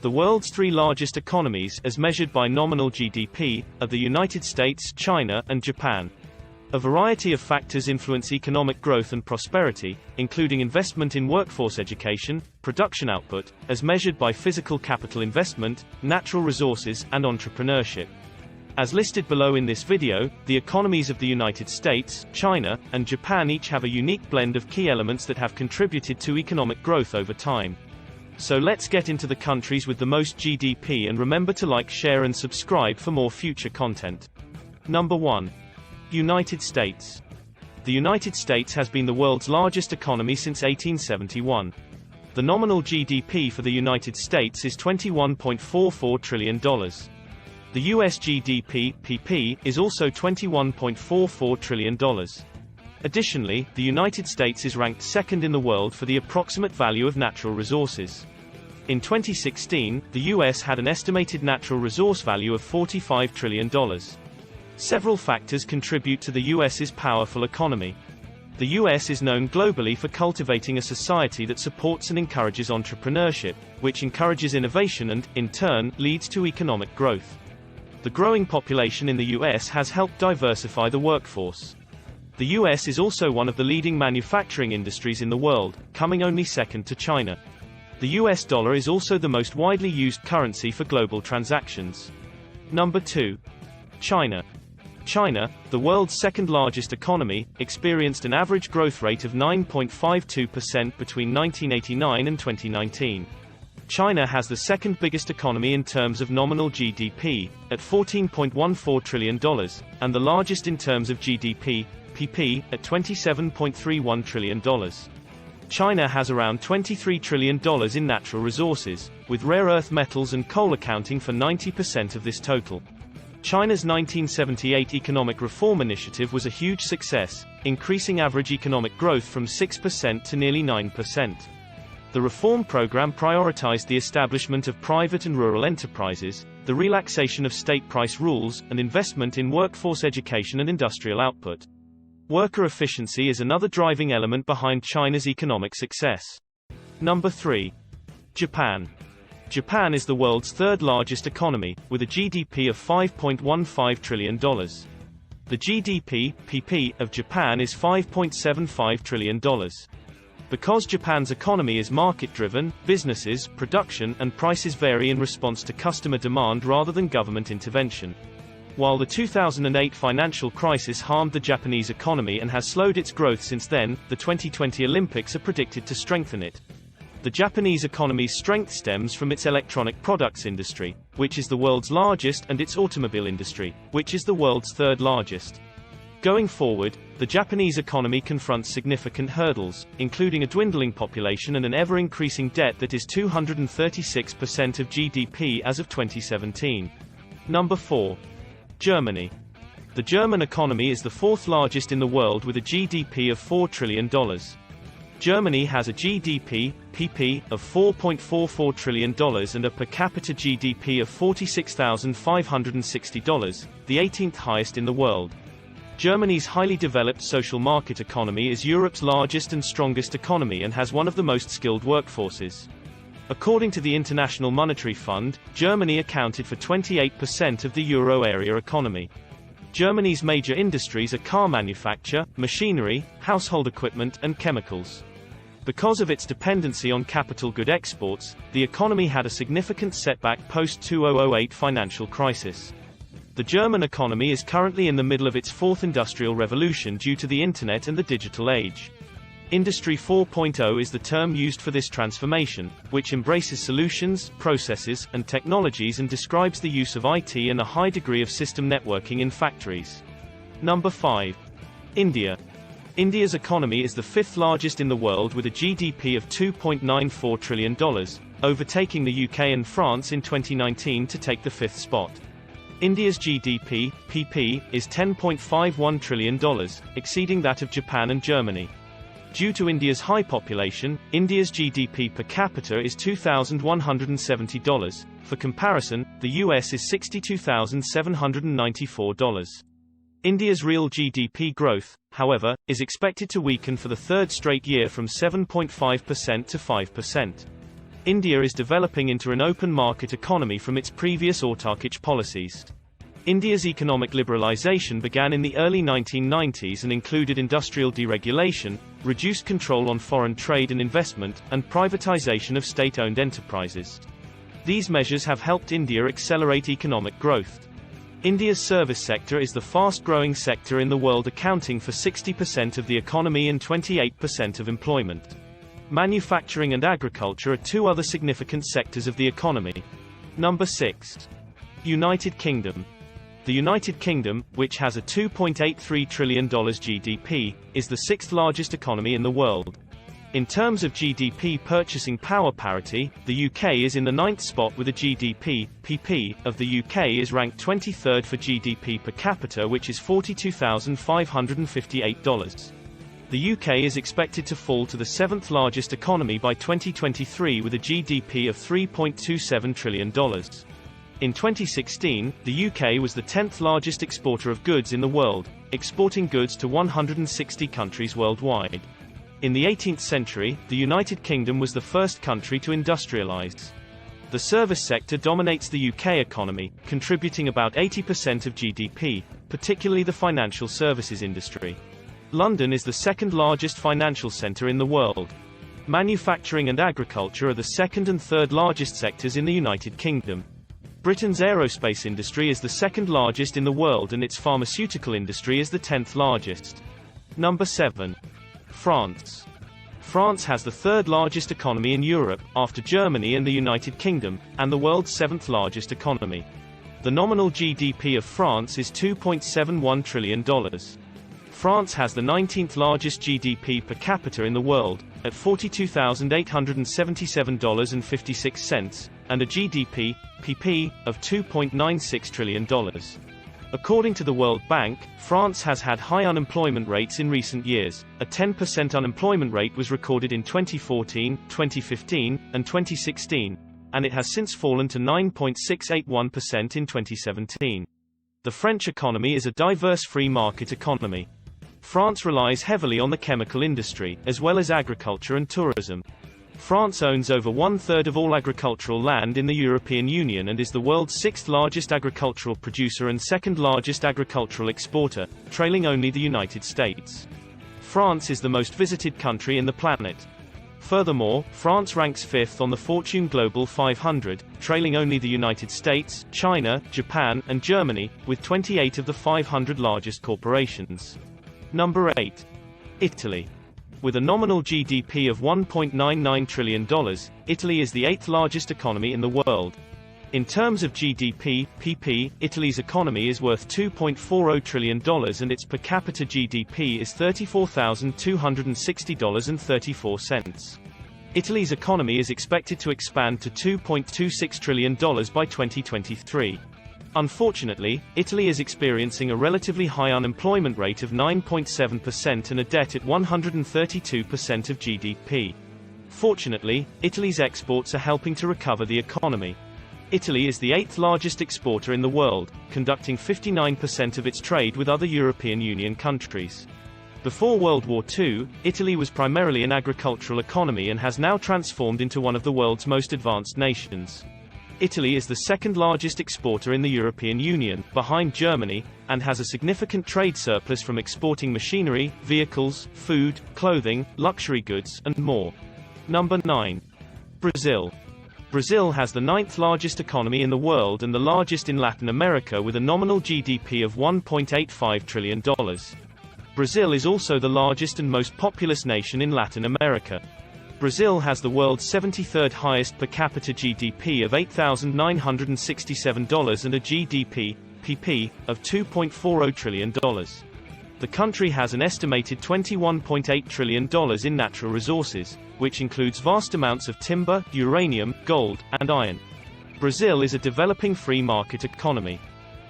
The world's three largest economies, as measured by nominal GDP, are the United States, China, and Japan. A variety of factors influence economic growth and prosperity, including investment in workforce education, production output, as measured by physical capital investment, natural resources, and entrepreneurship. As listed below in this video, the economies of the United States, China, and Japan each have a unique blend of key elements that have contributed to economic growth over time. So let's get into the countries with the most GDP, and remember to like, share and subscribe for more future content. Number 1. United States. The United States has been the world's largest economy since 1871. The nominal GDP for the United States is $21.44 trillion. The US GDP, PP, is also $21.44 trillion. Additionally, the United States is ranked second in the world for the approximate value of natural resources. In 2016, the US had an estimated natural resource value of $45 trillion. Several factors contribute to the US's powerful economy. The US is known globally for cultivating a society that supports and encourages entrepreneurship, which encourages innovation and, in turn, leads to economic growth. The growing population in the US has helped diversify the workforce. The US is also one of the leading manufacturing industries in the world, coming only second to China. The US dollar is also the most widely used currency for global transactions. Number 2. China. China, the world's second-largest economy, experienced an average growth rate of 9.52% between 1989 and 2019. China has the second biggest economy in terms of nominal GDP, at $14.14 trillion, and the largest in terms of GDP, PP, at $27.31 trillion. China has around $23 trillion in natural resources, with rare earth metals and coal accounting for 90% of this total. China's 1978 Economic Reform Initiative was a huge success, increasing average economic growth from 6% to nearly 9%. The reform program prioritized the establishment of private and rural enterprises, the relaxation of state price rules, and investment in workforce education and industrial output. Worker efficiency is another driving element behind China's economic success. Number 3. Japan. Japan is the world's third-largest economy, with a GDP of $5.15 trillion. The GDP, PP, of Japan is $5.75 trillion. Because Japan's economy is market-driven, businesses, production, and prices vary in response to customer demand rather than government intervention. While the 2008 financial crisis harmed the Japanese economy and has slowed its growth since then, the 2020 Olympics are predicted to strengthen it. The Japanese economy's strength stems from its electronic products industry, which is the world's largest, and its automobile industry, which is the world's third largest. Going forward, the Japanese economy confronts significant hurdles, including a dwindling population and an ever-increasing debt that is 236% of GDP as of 2017. Number 4. Germany. The German economy is the fourth largest in the world with a GDP of $4 trillion. Germany has a GDP, PP, of $4.44 trillion and a per capita GDP of $46,560, the 18th highest in the world. Germany's highly developed social market economy is Europe's largest and strongest economy and has one of the most skilled workforces. According to the International Monetary Fund, Germany accounted for 28% of the euro area economy. Germany's major industries are car manufacture, machinery, household equipment, and chemicals. Because of its dependency on capital good exports, the economy had a significant setback post-2008 financial crisis. The German economy is currently in the middle of its fourth industrial revolution due to the internet and the digital age. Industry 4.0 is the term used for this transformation, which embraces solutions, processes, and technologies and describes the use of IT and a high degree of system networking in factories. Number 5. India. India's economy is the fifth largest in the world with a GDP of $2.94 trillion, overtaking the UK and France in 2019 to take the fifth spot. India's GDP, PP, is $10.51 trillion, exceeding that of Japan and Germany. Due to India's high population, India's GDP per capita is $2,170. For comparison, the US is $62,794. India's real GDP growth, however, is expected to weaken for the third straight year from 7.5% to 5%. India is developing into an open market economy from its previous autarkic policies. India's economic liberalization began in the early 1990s and included industrial deregulation, reduced control on foreign trade and investment, and privatization of state-owned enterprises. These measures have helped India accelerate economic growth. India's service sector is the fast-growing sector in the world, accounting for 60% of the economy and 28% of employment. Manufacturing and agriculture are two other significant sectors of the economy. Number 6. United Kingdom. The United Kingdom, which has a $2.83 trillion GDP, is the sixth largest economy in the world. In terms of GDP purchasing power parity, the UK is in the 9th spot with a GDP, PP, of the UK is ranked 23rd for GDP per capita, which is $42,558. The UK is expected to fall to the 7th largest economy by 2023 with a GDP of $3.27 trillion. In 2016, the UK was the 10th largest exporter of goods in the world, exporting goods to 160 countries worldwide. In the 18th century, the United Kingdom was the first country to industrialize. The service sector dominates the UK economy, contributing about 80% of GDP, particularly the financial services industry. London is the second largest financial centre in the world. Manufacturing and agriculture are the second and third largest sectors in the United Kingdom. Britain's aerospace industry is the second largest in the world, and its pharmaceutical industry is the 10th largest. Number 7. France. France has the third largest economy in Europe, after Germany and the United Kingdom, and the world's 7th largest economy. The nominal GDP of France is $2.71 trillion. France has the 19th largest GDP per capita in the world, at $42,877.56, and a GDP, PP, of $2.96 trillion. According to the World Bank, France has had high unemployment rates in recent years. A 10% unemployment rate was recorded in 2014, 2015, and 2016, and it has since fallen to 9.681% in 2017. The French economy is a diverse free market economy. France relies heavily on the chemical industry, as well as agriculture and tourism. France owns over one-third of all agricultural land in the European Union and is the world's sixth largest agricultural producer and second largest agricultural exporter, trailing only the United States. France is the most visited country in the planet. Furthermore, France ranks 5th on the Fortune Global 500, trailing only the United States, China, Japan, and Germany, with 28 of the 500 largest corporations. Number 8. Italy. With a nominal GDP of $1.99 trillion, Italy is the 8th largest economy in the world. In terms of GDP, PP, Italy's economy is worth $2.40 trillion and its per capita GDP is $34,260.34. Italy's economy is expected to expand to $2.26 trillion by 2023. Unfortunately, Italy is experiencing a relatively high unemployment rate of 9.7% and a debt at 132% of GDP. Fortunately, Italy's exports are helping to recover the economy. Italy is the 8th largest exporter in the world, conducting 59% of its trade with other European Union countries. Before World War II, Italy was primarily an agricultural economy and has now transformed into one of the world's most advanced nations. Italy is the second largest exporter in the European Union, behind Germany, and has a significant trade surplus from exporting machinery, vehicles, food, clothing, luxury goods, and more. Number 9. Brazil. Brazil has the 9th largest economy in the world and the largest in Latin America with a nominal GDP of $1.85 trillion. Brazil is also the largest and most populous nation in Latin America. Brazil has the world's 73rd highest per capita GDP of $8,967 and a GDP, PP, of $2.40 trillion. The country has an estimated $21.8 trillion in natural resources, which includes vast amounts of timber, uranium, gold, and iron. Brazil is a developing free market economy.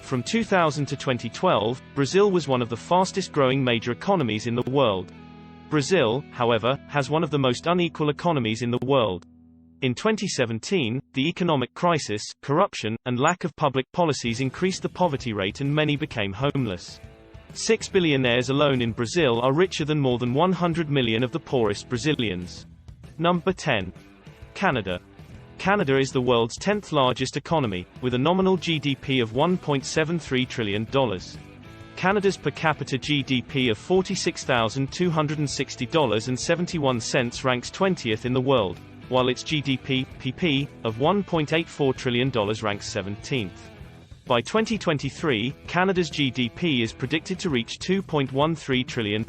From 2000 to 2012, Brazil was one of the fastest-growing major economies in the world. Brazil, however, has one of the most unequal economies in the world. In 2017, the economic crisis, corruption, and lack of public policies increased the poverty rate and many became homeless. 6 billionaires alone in Brazil are richer than more than 100 million of the poorest Brazilians. Number 10. Canada. Canada is the world's 10th largest economy, with a nominal GDP of $1.73 trillion. Canada's per capita GDP of $46,260.71 ranks 20th in the world, while its GDP, PP, of $1.84 trillion ranks 17th. By 2023, Canada's GDP is predicted to reach $2.13 trillion.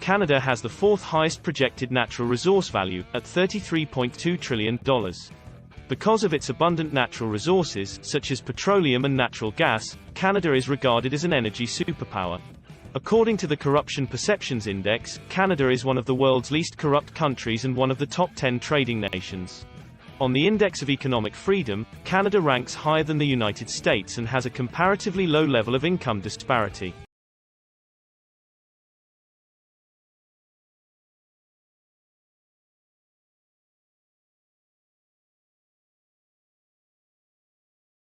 Canada has the fourth highest projected natural resource value, at $33.2 trillion. Because of its abundant natural resources, such as petroleum and natural gas, Canada is regarded as an energy superpower. According to the Corruption Perceptions Index, Canada is one of the world's least corrupt countries and one of the top 10 trading nations. On the Index of Economic Freedom, Canada ranks higher than the United States and has a comparatively low level of income disparity.